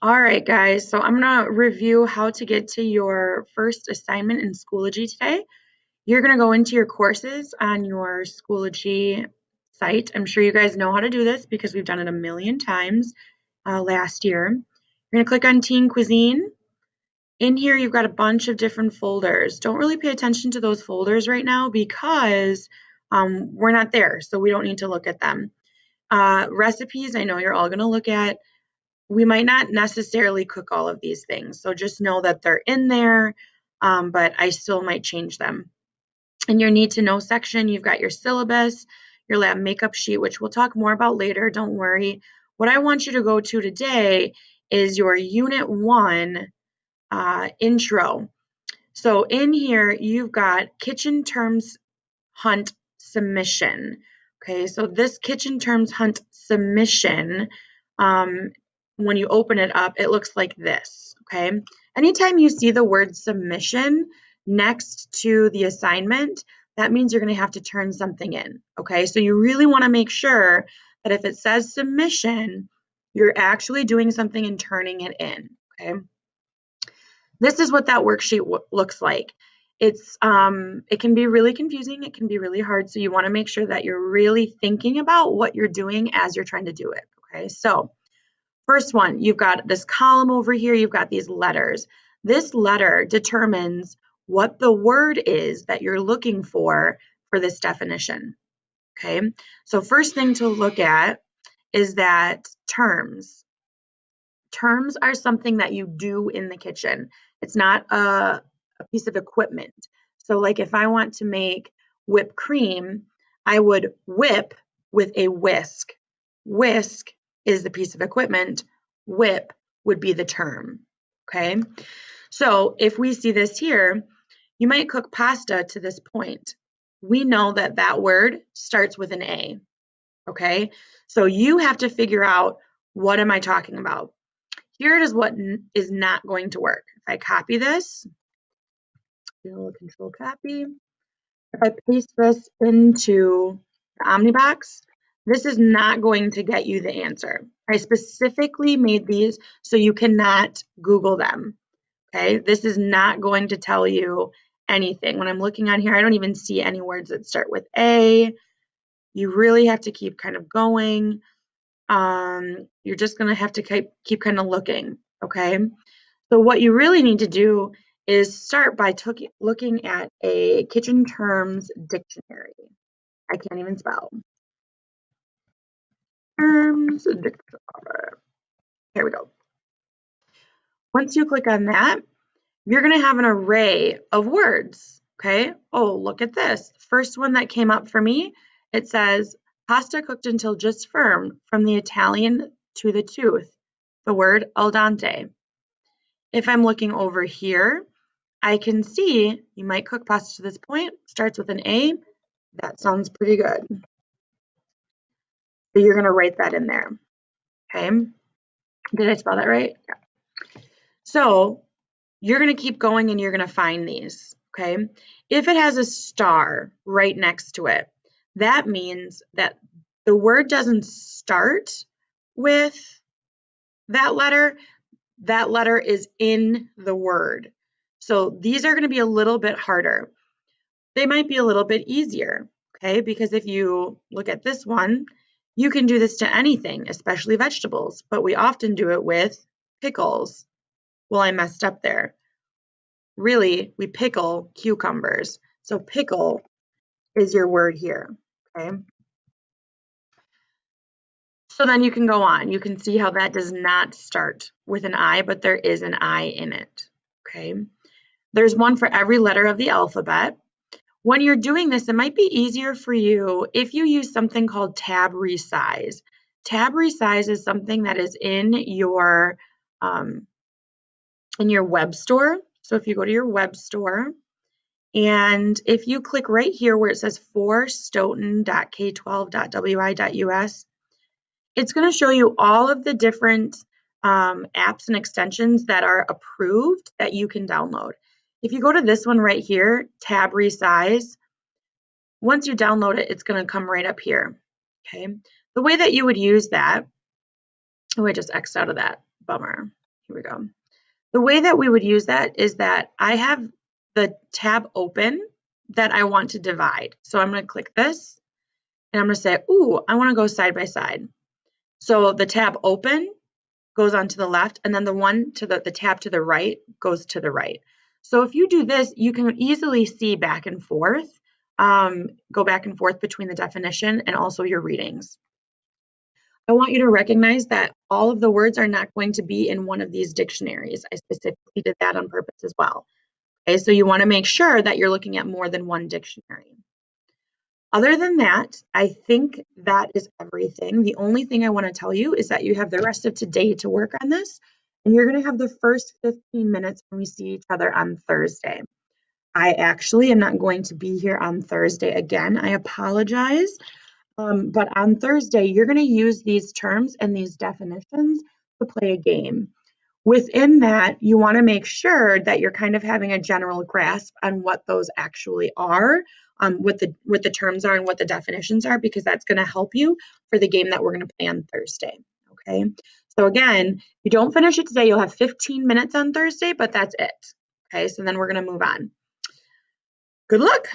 All right, guys, so I'm going to review how to get to your first assignment in Schoology today. You're going to go into your courses on your Schoology site. I'm sure you guys know how to do this because we've done it a million times last year. You're going to click on Teen Cuisine. In here, you've got a bunch of different folders. Don't really pay attention to those folders right now because we're not there, so we don't need to look at them. Recipes, I know you're all going to look at. We might not necessarily cook all of these things, so just know that they're in there, but I still might change them. In your need to know section, you've got your syllabus, your lab makeup sheet, which we'll talk more about later, don't worry. What I want you to go to today is your Unit 1 intro. So in here, you've got Kitchen Terms Hunt submission. Okay, so this Kitchen Terms Hunt submission, when you open it up, it looks like this. Okay, anytime you see the word submission next to the assignment, that means you're going to have to turn something in. Okay, so you really want to make sure that if it says submission, you're actually doing something and turning it in. Okay, this is what that worksheet looks like. It can be really confusing. It can be really hard. So you want to make sure that you're really thinking about what you're doing as you're trying to do it. Okay, so first one, you've got this column over here. You've got these letters. This letter determines what the word is that you're looking for this definition. Okay, so first thing to look at is that terms. Terms are something that you do in the kitchen. It's not a piece of equipment. So like if I want to make whipped cream, I would whip with a whisk. Whisk is the piece of equipment. Whip would be the term. Okay. So if we see this here, you might cook pasta to this point. We know that that word starts with an A. Okay. So you have to figure out, what am I talking about? Here it is what is not going to work. If I copy this, control copy, if I paste this into the Omnibox, this is not going to get you the answer. I specifically made these so you cannot Google them. Okay, this is not going to tell you anything. When I'm looking on here, I don't even see any words that start with A. You really have to keep kind of going. You're just going to have to keep kind of looking. Okay. So what you really need to do is start by looking at a kitchen terms dictionary. I can't even spell. Terms dictionary. Here we go. Once you click on that, you're going to have an array of words. Okay. Oh, look at this. First one that came up for me, it says pasta cooked until just firm, from the Italian to the tooth. The word al dente. If I'm looking over here, I can see you might cook pasta to this point, starts with an A. That sounds pretty good. So you're going to write that in there. Okay. Did I spell that right? Yeah. So you're going to keep going and you're going to find these. Okay. If it has a star right next to it, that means that the word doesn't start with that letter. That letter is in the word. So these are going to be a little bit harder. They might be a little bit easier, okay? Because if you look at this one, you can do this to anything, especially vegetables, but we often do it with pickles. Well, I messed up there. Really, we pickle cucumbers. So pickle is your word here, okay? So then you can go on. You can see how that does not start with an I, but there is an I in it, okay? There's one for every letter of the alphabet. When you're doing this, it might be easier for you if you use something called Tab Resize. Tab Resize is something that is in your web store. So if you go to your web store, and if you click right here where it says for stoughton.k12.wi.us, it's going to show you all of the different apps and extensions that are approved that you can download. If you go to this one right here, Tab Resize, once you download it, it's going to come right up here. Okay. The way that you would use that, oh, I just X'd out of that. Bummer. Here we go. The way that we would use that is that I have the tab open that I want to divide. So I'm going to click this and I'm going to say, ooh, I want to go side by side. So the tab open goes on to the left, and then the one to the tab to the right goes to the right. So if you do this, you can easily see back and forth, go back and forth between the definition and also your readings. I want you to recognize that all of the words are not going to be in one of these dictionaries. I specifically did that on purpose as well. Okay, so you want to make sure that you're looking at more than one dictionary. Other than that, I think that is everything. The only thing I want to tell you is that you have the rest of today to work on this, and you're going to have the first 15 minutes when we see each other on Thursday. I actually am not going to be here on Thursday again. I apologize. But on Thursday, you're going to use these terms and these definitions to play a game. Within that, you want to make sure that you're kind of having a general grasp on what those actually are, what the terms are and what the definitions are, because that's going to help you for the game that we're going to play on Thursday. Okay. So again, if you don't finish it today, you'll have 15 minutes on Thursday, but that's it. Okay. So then we're going to move on. Good luck.